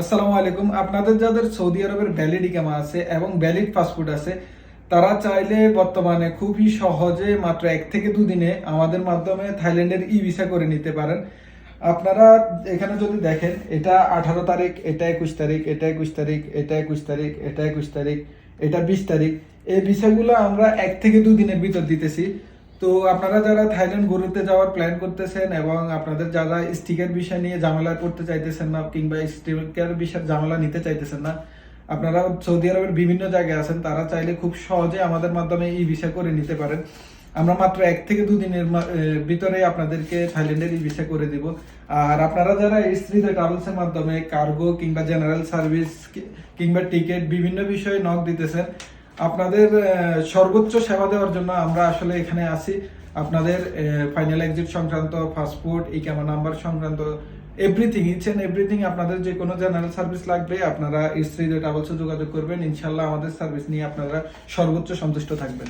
আসসালামু আলাইকুম। আপনাদের যাদের সৌদি আরবের ভ্যালিড ইকামা আছে এবং ভ্যালিড পাসপোর্ট আছে, তারা চাইলে বর্তমানে খুবই সহজে মাত্র 1 থেকে 2 দিনে আমাদের মাধ্যমে থাইল্যান্ডের ই ভিসা করে নিতে পারেন। আপনারা এখানে যদি দেখেন, এটা 18 তারিখ, এটা 21 তারিখ, এটা 21 তারিখ, এটা 21 তারিখ, এটা 21 তারিখ, এটা 20 তারিখ। এই ভিসাগুলো আমরা 1 থেকে 2 দিনের ভিতর দিতেছি। তো আপনারা যারা থাইল্যান্ড ঘুরতে যাওয়ার প্ল্যান করতেছেন এবং আপনাদের যারা স্টিকার বিষয় নিয়ে ঝামেলা করতে চাইতেছেন না, কিংবা স্টিকার বিষয় ঝামেলা নিতে চাইতেছেন না, আপনারা সৌদি আরবের বিভিন্ন জায়গায় আছেন, তারা চাইলে খুব সহজে আমাদের মাধ্যমে ই ভিসা করে নিতে পারেন। আমরা মাত্র 1 থেকে 2 দিনের ভিতরে আপনাদেরকে থাইল্যান্ডের ই ভিসা করে দিব। আর আপনারা যারা স্ত্রীদের ট্রাভেলসের মাধ্যমে কার্গো কিংবা জেনারেল সার্ভিস কিংবা টিকিট বিভিন্ন বিষয়ে নক দিতেছেন, আপনাদের সর্বোচ্চ সেবা দেওয়ার জন্য আমরা আসলে এখানে আছি। আপনাদের ফাইনাল এক্সিট সংক্রান্ত, পাসপোর্ট, ইকামা নাম্বার সংক্রান্ত এভরিথিং, ইটস এন্ড এভরিথিং, আপনাদের যে কোনো জেনারেল সার্ভিস লাগবে আপনারা স্ত্রীদের ট্রাভেলসে যোগাযোগ করবেন। ইনশাল্লাহ আমাদের সার্ভিস নিয়ে আপনারা সর্বোচ্চ সন্তুষ্ট থাকবেন।